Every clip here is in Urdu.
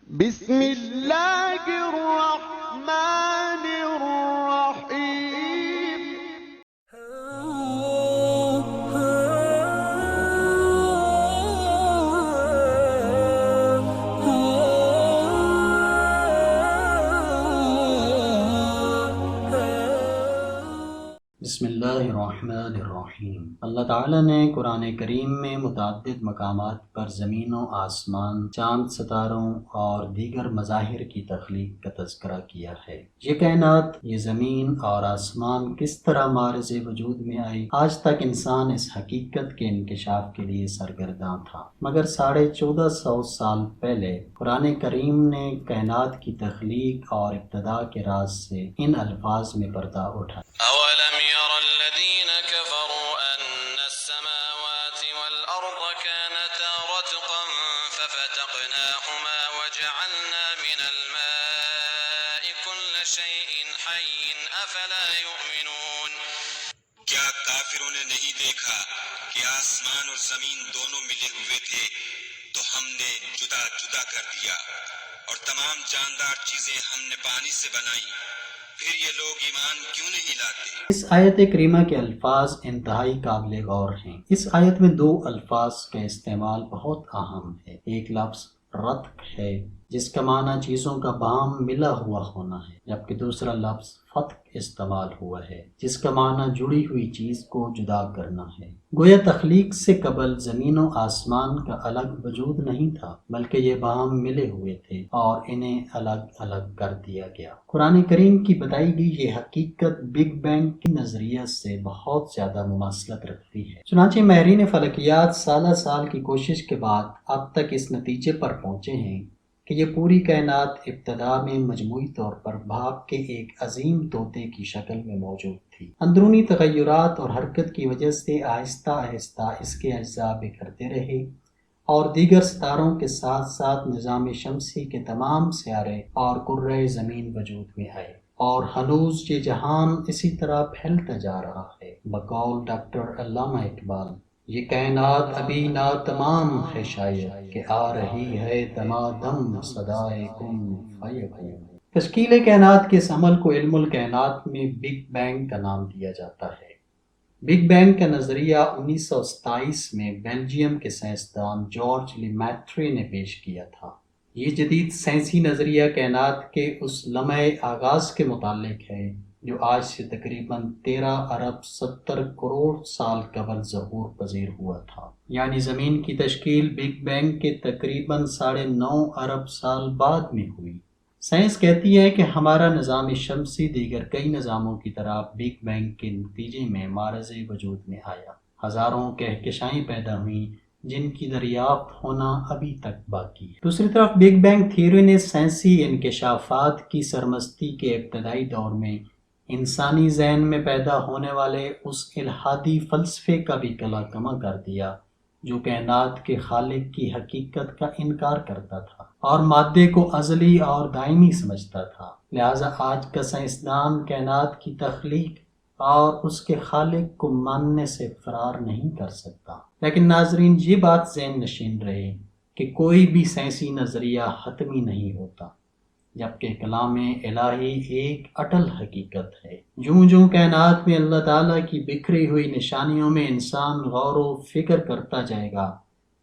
بسم اللہ الرحمن الرحیم بسم اللہ الرحمن الرحیم۔ اللہ تعالیٰ نے قرآن کریم میں متعدد مقامات پر زمین و آسمان، چاند، ستاروں اور دیگر مظاہر کی تخلیق کا تذکرہ کیا ہے۔ یہ کائنات، یہ زمین اور آسمان کس طرح معرض وجود میں آئی، آج تک انسان اس حقیقت کے انکشاف کے لیے سرگرداں تھا، مگر 1450 سال پہلے قرآن کریم نے کائنات کی تخلیق اور ابتدا کے راز سے ان الفاظ میں پردہ اٹھایا۔ أولم ير الذين كفروا أن السماوات والأرض كانتا رتقا ففتقناهما وجعلنا من الماء كل شيء حي أفلا يؤمنون۔ کیا کافروں نے نہیں دیکھا کہ آسمان اور زمین دونوں ملے ہوئے تھے تو ہم نے جدا جدا کر دیا، اور تمام جاندار چیزیں ہم نے پانی سے بنائی، پھر یہ لوگ ایمان کیوں نہیں لاتے؟ اس آیت کریمہ کے الفاظ انتہائی قابل غور ہیں۔ اس آیت میں دو الفاظ کا استعمال بہت اہم ہے۔ ایک لفظ رتق ہے جس کا معنی چیزوں کا بام ملا ہوا ہونا ہے، جبکہ دوسرا لفظ فتق استعمال ہوا ہے جس کا معنی جڑی ہوئی چیز کو جدا کرنا ہے۔ گویا تخلیق سے قبل زمین و آسمان کا الگ وجود نہیں تھا، بلکہ یہ باہم ملے ہوئے تھے اور انہیں الگ الگ کر دیا گیا۔ قرآن کریم کی بتائی گئی یہ حقیقت بگ بینگ کی نظریہ سے بہت زیادہ مماثلت رکھتی ہے۔ چنانچہ ماہرین فلکیات سالہ سال کی کوشش کے بعد اب تک اس نتیجے پر پہنچے ہیں کہ یہ پوری کائنات ابتدا میں مجموعی طور پر بھاپ کے ایک عظیم طوطے کی شکل میں موجود تھی۔ اندرونی تغیرات اور حرکت کی وجہ سے آہستہ آہستہ اس کے اجزاء بکھرتے رہے اور دیگر ستاروں کے ساتھ ساتھ نظام شمسی کے تمام سیارے اور کرۂ زمین وجود میں آئے، اور ہنوز یہ جہان اسی طرح پھیلتا جا رہا ہے۔ بقول ڈاکٹر علامہ اقبال، یہ کائنات ابھی ناتمام ہے شاید کہ آ رہی ہے دمادم صدائے کن فیکون۔ تشکیل کائنات کے اس عمل کو علم الکائنات میں بگ بینگ کا نام دیا جاتا ہے۔ بگ بینگ کا نظریہ 1927 میں بیلجیم کے سائنسدان جارج لیمیٹرے نے پیش کیا تھا۔ یہ جدید سائنسی نظریہ کائنات کے اس لمحہ آغاز کے متعلق ہے جو آج سے تقریباً 13 ارب 70 کروڑ سال قبل ظہور پذیر ہوا تھا، یعنی زمین کی تشکیل بگ بینگ کے تقریباً 9.5 ارب سال بعد میں ہوئی۔ سائنس کہتی ہے کہ ہمارا نظام شمسی دیگر کئی نظاموں کی طرح بگ بینگ کے نتیجے میں معرض وجود میں آیا۔ ہزاروں کہکشائیں پیدا ہوئیں جن کی دریافت ہونا ابھی تک باقی ہے۔ دوسری طرف بگ بینگ تھیوری نے سائنسی انکشافات کی سرمستی کے ابتدائی دور میں انسانی ذہن میں پیدا ہونے والے اس الہادی فلسفے کا بھی کلا کما کر دیا جو کائنات کے خالق کی حقیقت کا انکار کرتا تھا اور مادے کو ازلی اور دائمی سمجھتا تھا۔ لہٰذا آج کا سائنسدان کائنات کی تخلیق اور اس کے خالق کو ماننے سے فرار نہیں کر سکتا۔ لیکن ناظرین، یہ بات ذہن نشین رہے کہ کوئی بھی سائنسی نظریہ حتمی نہیں ہوتا، جبکہ کلام الہی ایک اٹل حقیقت ہے۔ جوں جوں کائنات میں اللہ تعالیٰ کی بکھری ہوئی نشانیوں میں انسان غور و فکر کرتا جائے گا،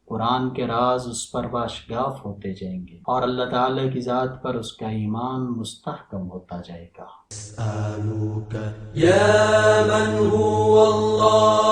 قرآن کے راز اس پر واشگاف ہوتے جائیں گے اور اللہ تعالیٰ کی ذات پر اس کا ایمان مستحکم ہوتا جائے گا۔ يا من هو الله